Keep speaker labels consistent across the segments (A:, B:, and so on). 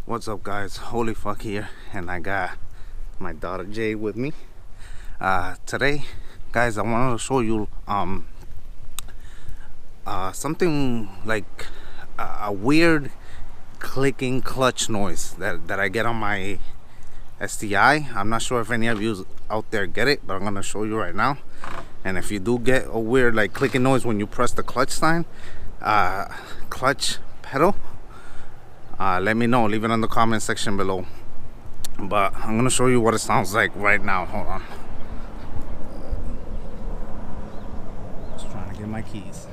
A: What's up, guys? HoeLeeFuQQ here, and I got my daughter Jay with me. Today, guys, I wanted to show you something like a weird clicking clutch noise that I get on my STI. I'm not sure if any of you out there get it, but I'm gonna show you right now. And if you do get a weird like clicking noise when you press the clutch sign, clutch pedal, let me know. Leave it in the comment section below. But I'm gonna show you what it sounds like right now. Hold on. Just trying to get my keys.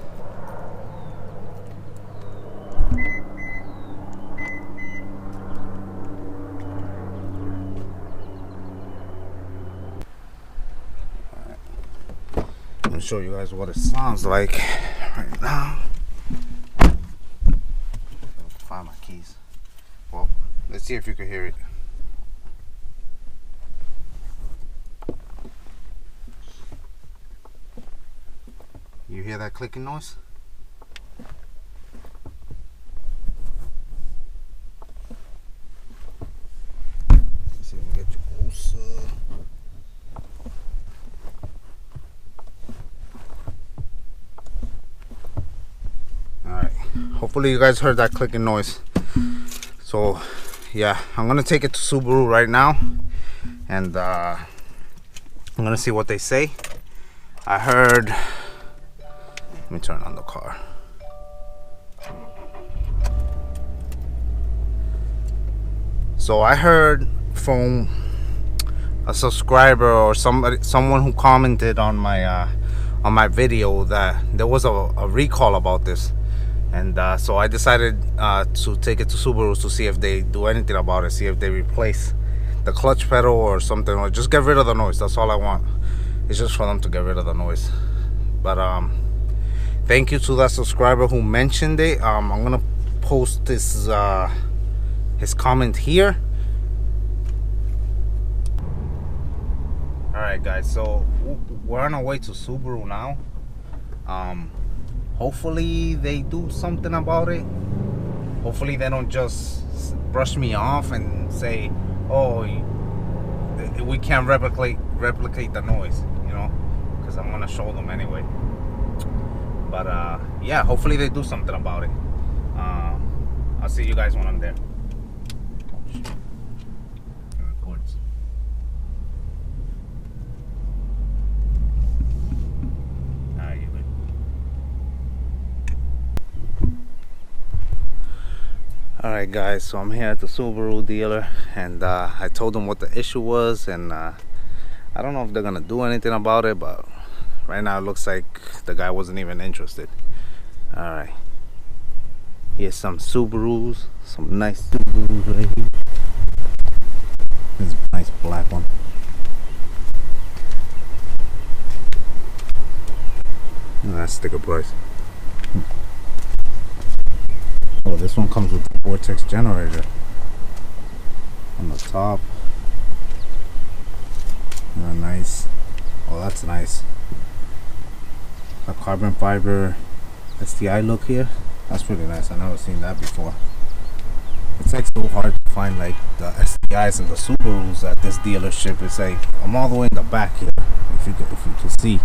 A: I'm gonna show you guys what it sounds like right now. Find my keys. Well, let's see if you can hear it. You hear that clicking noise? Let's see if we can get you closer. Alright, hopefully you guys heard that clicking noise. So yeah, I'm gonna take it to Subaru right now, and I'm gonna see what they say. I heard, let me turn on the car. So I heard from a subscriber or someone who commented on my video that there was a recall about this. And so I decided to take it to Subaru to see if they do anything about it, see if they replace the clutch pedal or something, or just get rid of the noise. That's all I want. It's just for them to get rid of the noise. But thank you to that subscriber who mentioned it. I'm gonna post this his comment here. All right, guys. So we're on our way to Subaru now. Hopefully they do something about it. Hopefully they don't just brush me off and say, oh, we can't replicate the noise, you know, because I'm gonna show them anyway. But yeah, hopefully they do something about it. I'll see you guys when I'm there. Alright, guys, so I'm here at the Subaru dealer, and I told them what the issue was, and I don't know if they're gonna do anything about it, but right now it looks like the guy wasn't even interested. Alright, here's some Subarus, some nice Subarus right here. This is a nice black one. And that's sticker price. Oh, this one comes with the vortex generator on the top. Nice. Oh, that's nice. A carbon fiber STI look here. That's pretty nice. I've never seen that before. It's like so hard to find like the STIs and the Subarus at this dealership. It's like I'm all the way in the back here. If you can see,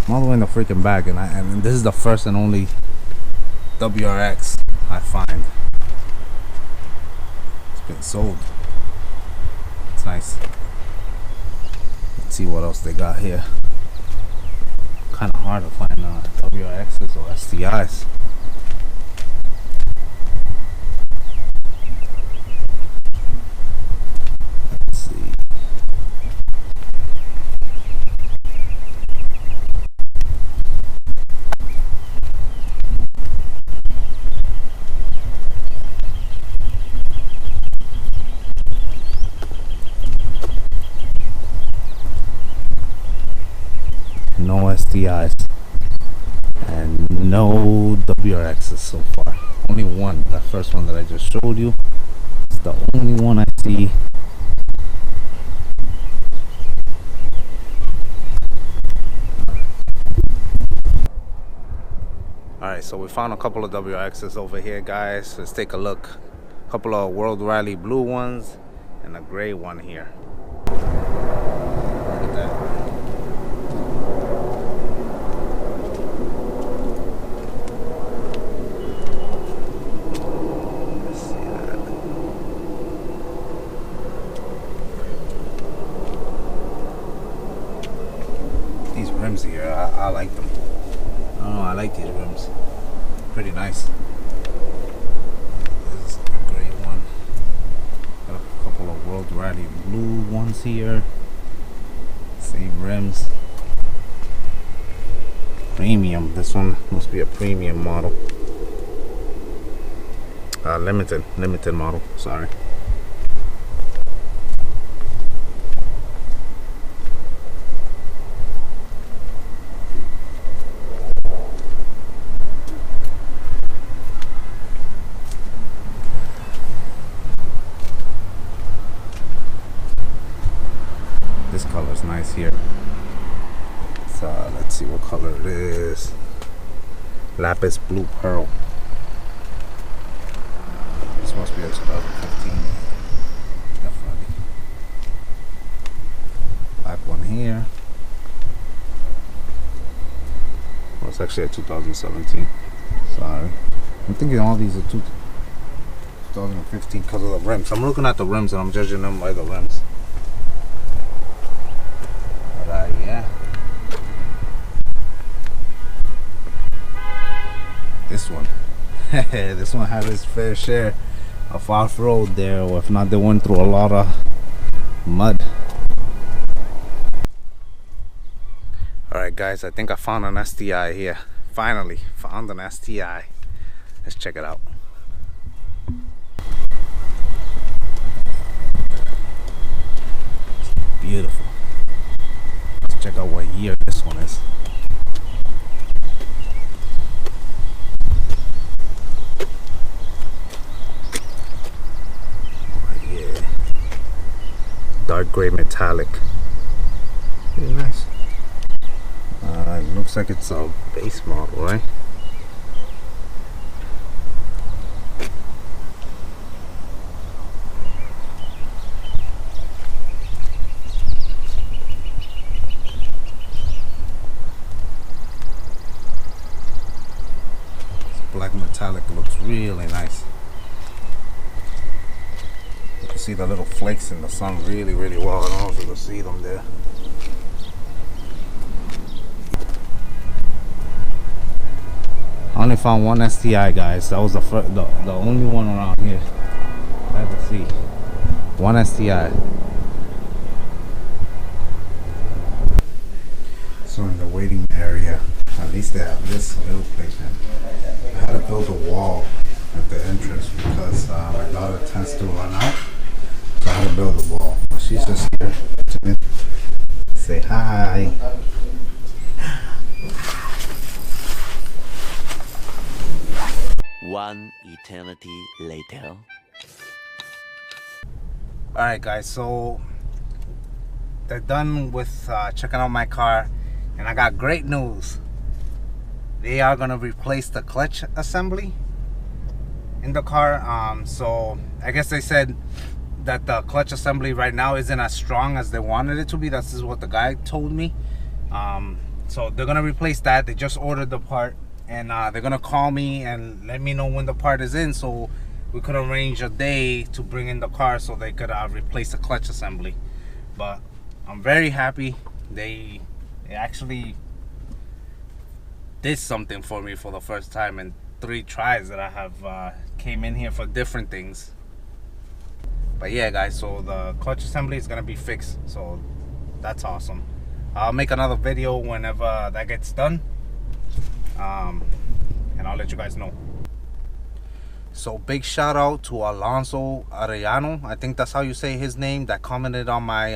A: I'm all the way in the freaking back, and this is the first and only WRX I find. It's been sold. It's nice. Let's see what else they got here. Kind of hard to find WRXs or STIs. Let's see. No STIs and no WRXs so far. Only one, that first one that I just showed you. It's the only one I see. Alright, so we found a couple of WRXs over here, guys. Let's take a look. couple of World Rally blue ones and a gray one here. Look at that. These rims here, I like them. I don't know, I like these rims. Pretty nice. This is a gray one. Got a couple of World Rally blue ones here. Same rims. Premium. This one must be a premium model. Limited model. Sorry. This color is nice here. So let's see what color it is. Lapis Blue Pearl. This must be a 2015. Definitely. Black one here. Well, it's actually a 2017. Sorry. I'm thinking all these are 2015 because of the rims. I'm looking at the rims and I'm judging them by the rims. Yeah. This one. This one had its fair share of off-road there, or if not, they went through a lot of mud. Alright guys, I think I found an STI here. Finally found an STI. Let's check it out. Beautiful. Check out what year this one is. Oh, yeah. Dark gray metallic. Really nice. It looks like it's a base model, right? Black metallic looks really nice. You can see the little flakes in the sun really well. I don't know if you can see them there. I only found one STI, guys. That was the only one around here I had to see. One STI. So in the waiting area, at least they have this little place. I had to build a wall at the entrance because my daughter tends to run out. So I had to build a wall. But she's just here to say hi.
B: One eternity later.
A: Alright guys, so they're done with checking out my car, and I got great news. They are gonna replace the clutch assembly in the car. So I guess they said that the clutch assembly right now isn't as strong as they wanted it to be. This is what the guy told me. So they're gonna replace that. They just ordered the part, and they're gonna call me and let me know when the part is in, so we could arrange a day to bring in the car so they could replace the clutch assembly. But I'm very happy. They actually did something for me for the first time in 3 tries that I have came in here for different things. But yeah guys, so the clutch assembly is gonna be fixed, so that's awesome. I'll make another video whenever that gets done, and I'll let you guys know. So big shout out to Alonso Arellano, I think that's how you say his name, that commented on my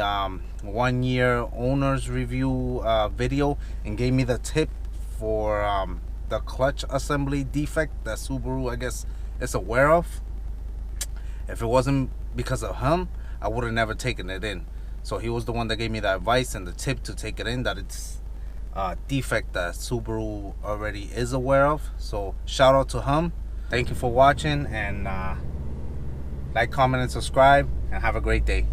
A: 1-year owner's review video and gave me the tip for the clutch assembly defect that Subaru, I guess, is aware of. If it wasn't because of him, I would have never taken it in. So he was the one that gave me the advice and the tip to take it in, that it's a defect that Subaru already is aware of. So shout out to him. Thank you for watching, and Like, comment, and subscribe, and have a great day.